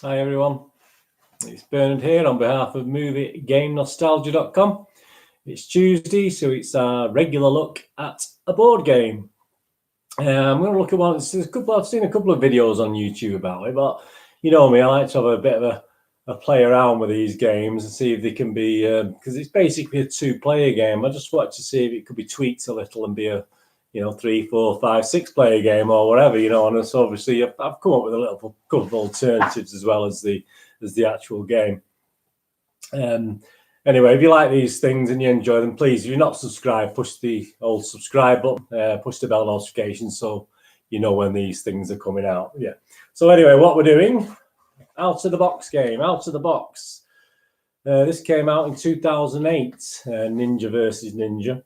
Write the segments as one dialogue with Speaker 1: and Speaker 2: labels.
Speaker 1: Hi everyone, it's Bernard here on behalf of movieGameNostalgia.com. It's Tuesday, so it's our regular look at a board game. I'm going to look at one. I've seen a couple of videos on YouTube about it, but you know me, I like to have a bit of a play around with these games and see if they can be, because it's basically a two-player game. I just wanted to see if it could be tweaked a little and be a 3, 4, 5, 6-player game or whatever, and so obviously I've come up with a couple of alternatives as well as the actual game. Anyway, if you like these things and you enjoy them, please, if you're not subscribed, push the old subscribe button, push the bell notification so you know when these things are coming out. Yeah. So anyway, what we're doing, out of the box game, out of the box. This came out in 2008, Ninja versus Ninja.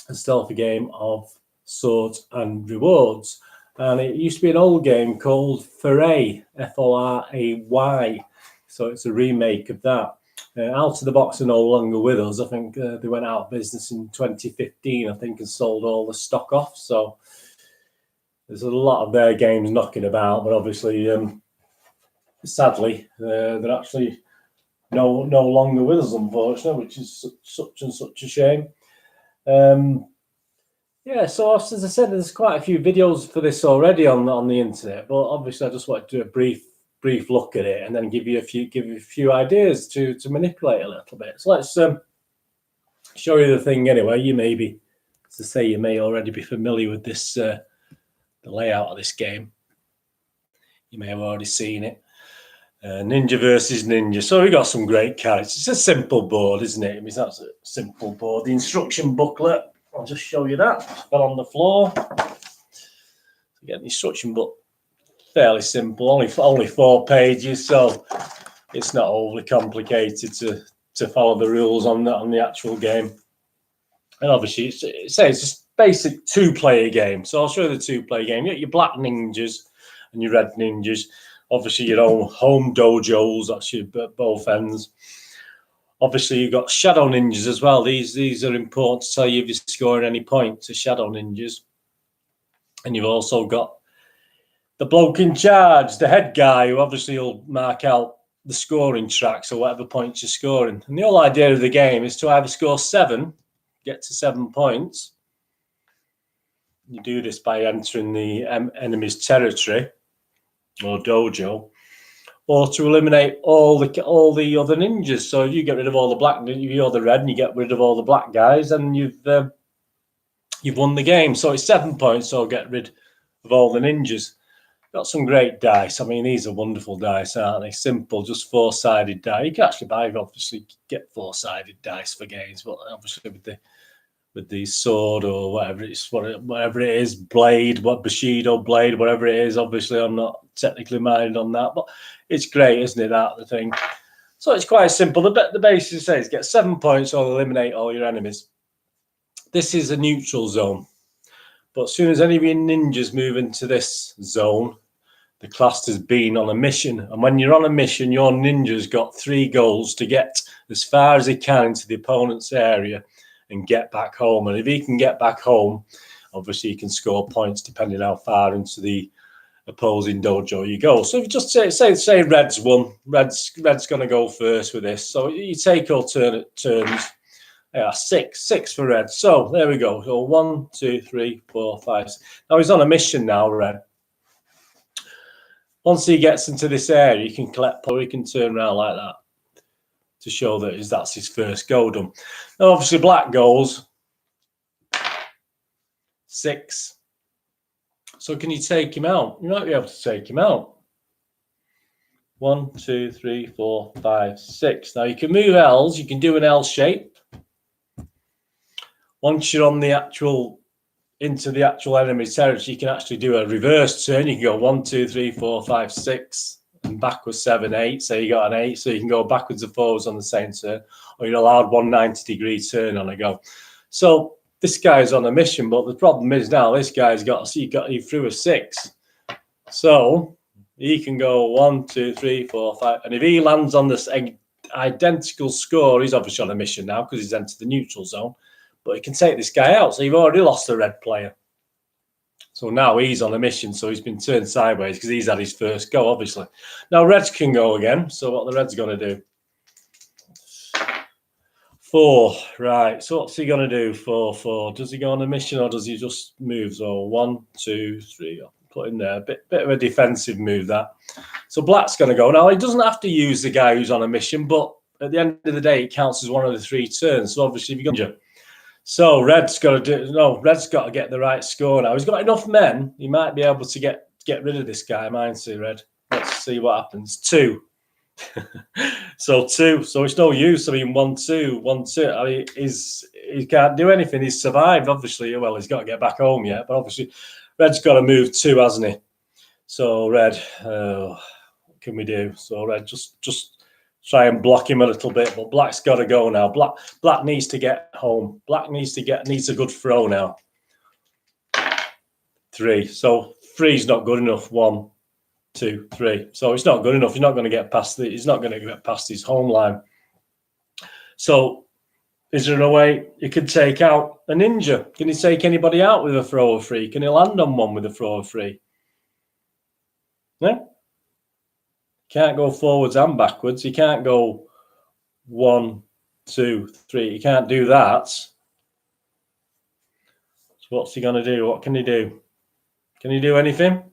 Speaker 1: A stealthy game of swords and rewards, and it used to be an old game called Foray, Foray. So it's a remake of that. Out of the Box are no longer with us. I think they went out of business in 2015, I think, and sold all the stock off. So there's a lot of their games knocking about, but obviously, sadly, they're actually no longer with us, unfortunately, which is such a shame. Yeah, so as I said, there's quite a few videos for this already on the internet, but obviously I just wanted to do a brief look at it and then give you a few ideas to manipulate a little bit. So let's show you the thing anyway. You may already be familiar with this, the layout of this game. You may have already seen it. Ninja versus Ninja. So we got some great characters. It's a simple board, isn't it? I mean, that's a simple board. The instruction booklet, I'll just show you that. It fell on the floor. Again, the instruction book, fairly simple. Only 4 pages, so it's not overly complicated to follow the rules on the actual game. And obviously, it says it's a basic 2-player game. So I'll show you the 2-player game. You got your black ninjas and your red ninjas. Obviously, your own home dojos. That's your both ends. Obviously, you've got shadow ninjas as well. These are important to tell you if you're scoring any points to shadow ninjas. And you've also got the bloke in charge, the head guy, who obviously will mark out the scoring tracks or whatever points you're scoring. And the whole idea of the game is to either score 7, get to 7 points. You do this by entering the enemy's territory or dojo, or to eliminate all the other ninjas. So if you get rid of all the black, you're the red, and you get rid of all the black guys, and you've won the game. So it's 7 points, so get rid of all the ninjas. Got some great dice. I mean, these are wonderful dice, aren't they? Simple, just 4-sided dice. You can actually obviously get 4-sided dice for games, but obviously with the sword or whatever it is, blade, Bushido blade, whatever it is. Obviously, I'm not technically minded on that, but it's great, isn't it? That the thing. So it's quite simple. The basis says get 7 points or eliminate all your enemies. This is a neutral zone, but as soon as any of your ninjas move into this zone, the class has been on a mission. And when you're on a mission, your ninja's got 3 goals to get as far as he can into the opponent's area and get back home. And if he can get back home, obviously he can score points depending how far into the opposing dojo you go. So if you just say red's won, red's going to go first with this. So you take alternate turns. Yeah, 6 for red. So there we go. So 1, 2, 3, 4, 5. Now he's on a mission now, red. Once he gets into this area, you can collect power. He can turn around like that to show that that's his first go done. Now, obviously, black goes 6. So can you take him out? You might be able to take him out. 1, 2, 3, 4, 5, 6. Now you can move L's. You can do an L shape. Once you're on into the actual enemy territory, you can actually do a reverse turn. You can go 1, 2, 3, 4, 5, 6, and backwards 7, 8. So you got an 8, so you can go backwards and forwards on the same turn, or you're allowed 1 90-degree turn on a go. So this guy's on a mission, but the problem is now this guy's he threw a 6, so he can go 1, 2, 3, 4, 5, and if he lands on this identical score, he's obviously on a mission now because he's entered the neutral zone. But he can take this guy out, so you've already lost the red player. So now he's on a mission, so he's been turned sideways because he's had his first go, obviously. Now Reds can go again, so what the Reds going to do? 4, right. So what's he going to do? 4, 4. Does he go on a mission or does he just move? So 1, 2, 3. I'll put in there a bit of a defensive move, that. So black's going to go. Now, he doesn't have to use the guy who's on a mission, but at the end of the day, it counts as one of the 3 turns. So obviously, if you go... So Red's got to get the right score now. He's got enough men. He might be able to get rid of this guy, mightn't he, Red? Let's see what happens. 2. So 2. So it's no use. I mean, 1, 2, 1, 2. I mean, he can't do anything. He's survived, obviously. Well, he's got to get back home yet, but obviously, Red's got to move 2, hasn't he? So Red, what can we do? So Red, just try and block him a little bit, but Black's got to go now. Black needs to get home. Black needs a good throw now. 3. So 3's not good enough. 1, 2, 3. So it's not good enough. He's not going to get past he's not going to get past his home line. So is there a way you could take out a ninja? Can he take anybody out with a throw of 3? Can he land on one with a throw of 3? No. Can't go forwards and backwards. He can't go 1, 2, 3. He can't do that. So what's he going to do? What can he do? Can he do anything?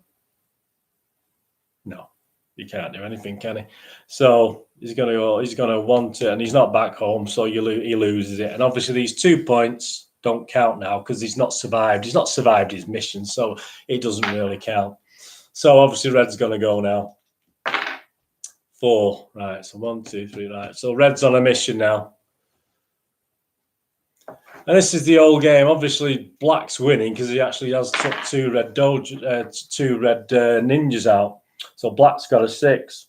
Speaker 1: No, he can't do anything, can he? So he's going to want it, and he's not back home, so he loses it. And obviously these 2 points don't count now because he's not survived. He's not survived his mission, so it doesn't really count. So obviously Red's going to go now. 4, right, so 1, 2, 3, right. So Red's on a mission now. And this is the old game. Obviously, Black's winning because he actually has took 2 red ninjas out. So Black's got a 6.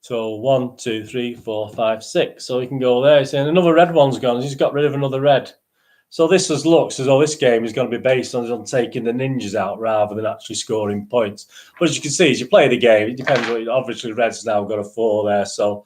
Speaker 1: So 1, 2, 3, 4, 5, 6. So he can go there. He's saying another red one's gone. He's got rid of another red. So this looks as though this game is going to be based on taking the ninjas out rather than actually scoring points. But as you can see, as you play the game, it depends. Obviously, Red's now got a 4 there, so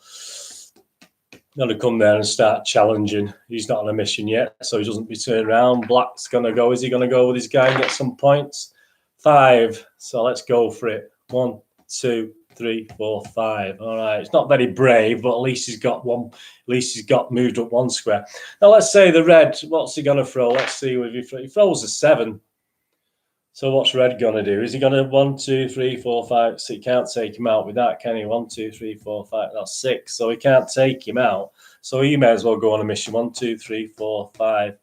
Speaker 1: going to come there and start challenging. He's not on a mission yet, so he doesn't be turned around. Black's going to go. Is he going to go with his guy and get some points? 5. So let's go for it. 1, 2, 3, 4, 5. All right. It's not very brave, but at least he's got one. At least he's got moved up 1 square. Now let's say the Red. What's he going to throw? Let's see if he throws a 7. So what's Red going to do? Is he going to 1, 2, 3, 4, 5? So he can't take him out with that, can he? 1, 2, 3, 4, 5. That's 6. So he can't take him out. So he may as well go on a mission. 1, 2, 3, 4, 5,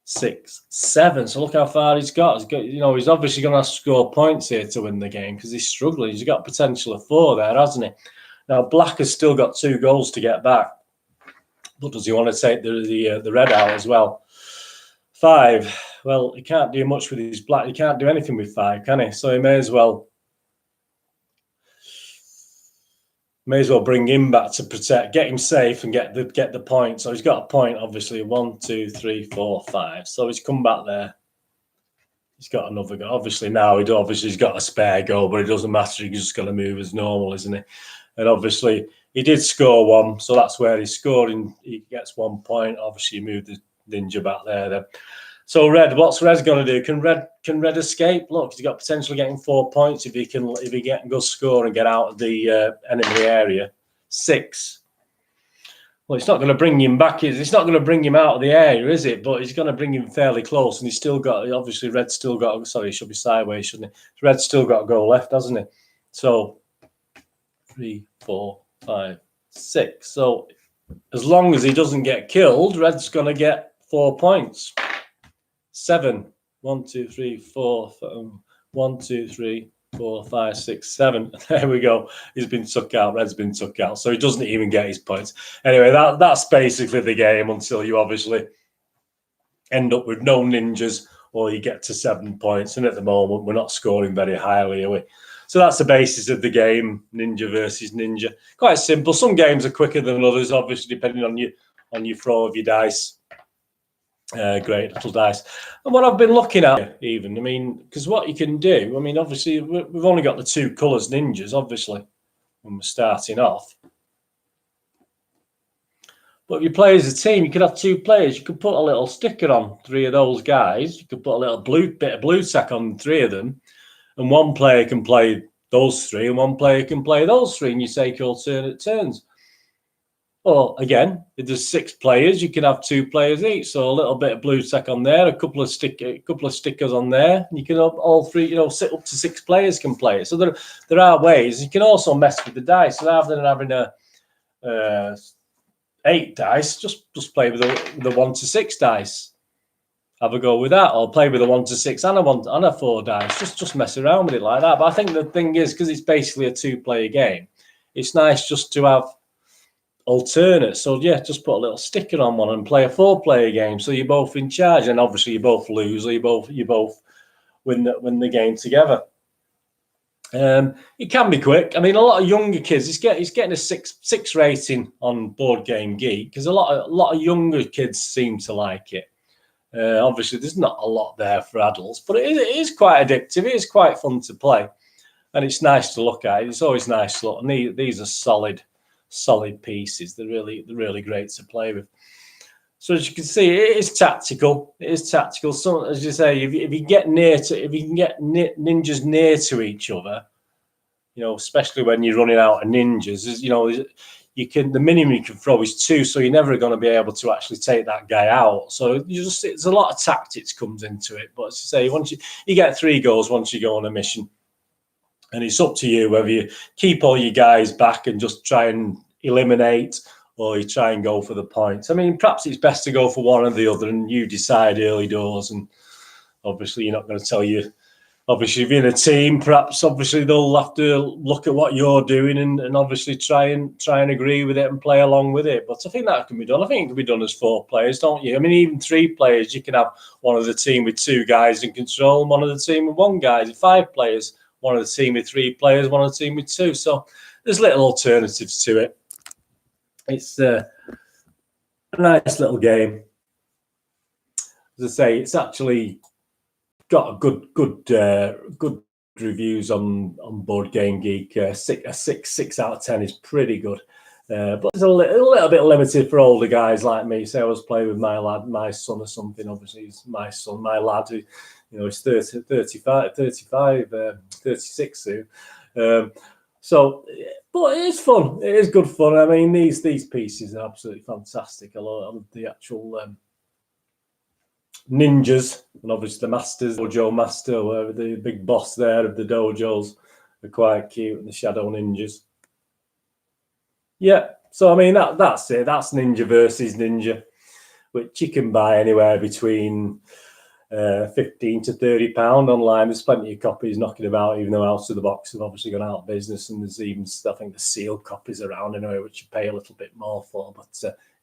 Speaker 1: 6, 7. So look how far he's got. He's obviously going to have to score points here to win the game because he's struggling. He's got potential of 4 there, hasn't he? Now Black has still got 2 goals to get back. But does he want to take the Red out as well? 5. Well, he can't do much with his Black. He can't do anything with 5, can he? So he may as well bring him back to protect, get him safe, and get the point. So he's got a point, obviously. 1, 2, 3, 4, 5. So he's come back there. He's got another goal. Obviously now he's got a spare goal, but it doesn't matter. He's just going to move as normal, isn't he? And obviously he did score 1, so that's where he's scoring. He gets 1 point. Obviously, he moved the ninja back there then. So what's Red going to do? Can Red escape? Look, he's got potential getting 4 points if he get a good score and get out of the enemy area. 6. Well, it's not going to bring him back. It's not going to bring him out of the area, is it? But he's going to bring him fairly close, and he's still got. Obviously, Red's still got. Sorry, he should be sideways, shouldn't he? Red's still got a goal left, hasn't he? So 3, 4, 5, 6. So as long as he doesn't get killed, Red's going to get 4 points. 7. 1, 2, 3, 4. 1, 2, 3, 4, 5, 6, 7. There we go. He's been took out. Red's been took out. So he doesn't even get his points. Anyway, that's basically the game until you obviously end up with no ninjas or you get to 7 points. And at the moment, we're not scoring very highly, are we? So that's the basis of the game, ninja versus ninja. Quite simple. Some games are quicker than others, obviously, depending on your throw of your dice. Great little dice. And what I've been looking at, even, I mean, because what you can do, I mean, obviously, we've only got the 2 colours ninjas, obviously, when we're starting off. But if you play as a team, you could have 2 players. You could put a little sticker on 3 of those guys. You could put a little bit of blue tack on 3 of them, and one player can play those 3, and one player can play those 3, and you take alternate turns. Or again, if there's 6 players, you can have 2 players each. So a little bit of blue tack on there, a couple of stickers on there, and you can have all 3. Sit up to 6 players can play it. So there are ways. You can also mess with the dice. So rather than having a 8 dice, just play with the 1 to 6 dice. Have a go with that, or play with a 1 to 6 and a 4 dice. Just mess around with it like that. But I think the thing is, because it's basically a 2-player game, it's nice just to have alternate. So yeah, just put a little sticker on one and play a 4-player game. So you're both in charge, and obviously you both lose, or you both win the game together. It can be quick. I mean, a lot of younger kids, it's getting a 6 rating on Board Game Geek because a lot of younger kids seem to like it. Obviously, there's not a lot there for adults, but it is quite addictive. It is quite fun to play, and it's nice to look at. It's always nice to look. And these are solid pieces. They're really great to play with. So as you can see, it is tactical. It is tactical. So as you say, if you can get ninjas near to each other, especially when you're running out of ninjas, the minimum you can throw is 2, so you're never going to be able to actually take that guy out. So it's a lot of tactics comes into it. But as you say, once you get 3 goals once you go on a mission, and it's up to you whether you keep all your guys back and just try and eliminate, or you try and go for the points. I mean, perhaps it's best to go for one or the other, and you decide early doors. And obviously, you're not going to tell you. Obviously, if you're in a team, perhaps obviously they'll have to look at what you're doing and obviously try and agree with it and play along with it. But I think that can be done. I think it can be done as 4 players, don't you? I mean, even 3 players, you can have one of the team with 2 guys in control, and one of the team with 1 guy. 5 players, one of the team with 3 players, one of the team with 2. So there's little alternatives to it. It's a nice little game. As I say, it's actually got a good reviews on Board Game Geek. A 6 out of 10 is pretty good, but it's a little bit limited for older guys like me. Say I was playing with my lad, my son or something. Obviously, he's my son, my lad. Who, he's 36 soon. So, but it is fun. It is good fun. I mean, these pieces are absolutely fantastic. I love the actual ninjas, and obviously the masters, dōjō master, whatever, the big boss there of the dojos are quite cute, and the shadow ninjas. Yeah, so I mean that's it. That's Ninja versus Ninja, which you can buy anywhere between £15 to £30 online. There's plenty of copies knocking about, even though Out of the Box have obviously gone out of business, and there's even, I think, the sealed copies around anyway, which you pay a little bit more for, but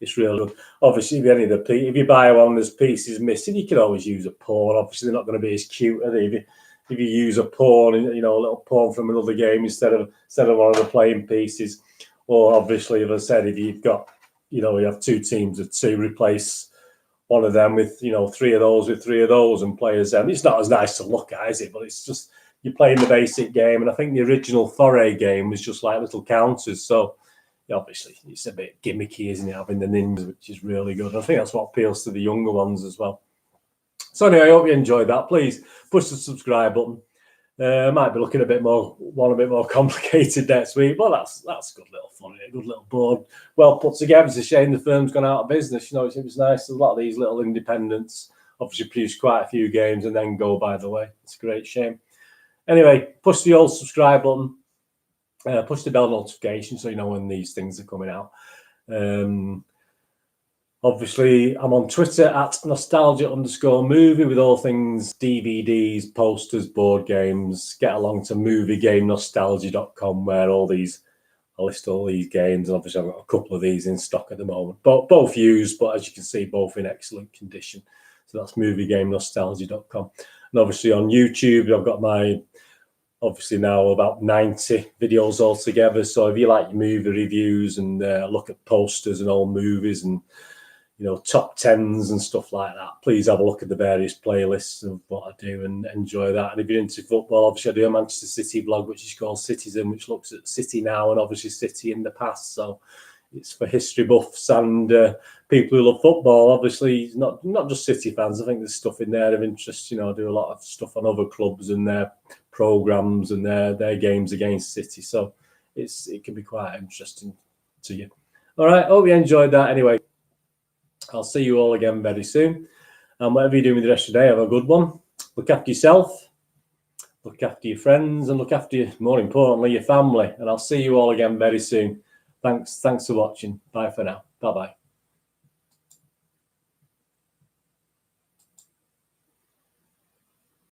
Speaker 1: it's really good. Obviously, if you buy one, there's pieces missing, you can always use a pawn. Obviously, they're not going to be as cute, are they? If you use a pawn, a little pawn from another game instead of one of the playing pieces. Or obviously, as I said, if you've got, you have 2 teams of 2, replace one of them with 3 of those with 3 of those, and play as them. It's not as nice to look at, is it? But it's just, you're playing the basic game. And I think the original Foray game was just like little counters. So obviously it's a bit gimmicky, isn't it, having the ninjas, which is really good. And I think that's what appeals to the younger ones as well. So anyway, I hope you enjoyed that. Please push the subscribe button. Might be looking a bit more complicated next week, but that's good little fun, a good little board, well put together. It's a shame the firm's gone out of business. It was nice. A lot of these little independents obviously produce quite a few games and then go by the way. It's a great shame. Anyway, push the old subscribe button, push the bell notification so you know when these things are coming out. Obviously, I'm on Twitter at nostalgia_movie with all things DVDs, posters, board games. Get along to moviegamenostalgia.com where I list all these games. And obviously, I've got a couple of these in stock at the moment. Both used, but as you can see, both in excellent condition. So that's moviegamenostalgia.com. And obviously on YouTube, I've got obviously now about 90 videos altogether. So if you like your movie reviews and look at posters and old movies and top 10s and stuff like that, please have a look at the various playlists of what I do and enjoy that. And if you're into football, obviously I do a Manchester City blog, which is called Citizen, which looks at City now and obviously City in the past. So it's for history buffs and people who love football. Obviously, not just City fans. I think there's stuff in there of interest. You know, I do a lot of stuff on other clubs and their programs and their games against City. So it can be quite interesting to you. All right, hope you enjoyed that. Anyway, I'll see you all again very soon. And whatever you're doing with the rest of your day, have a good one. Look after yourself, look after your friends, and look after, more importantly, your family. And I'll see you all again very soon. Thanks for watching. Bye for now. Bye-bye.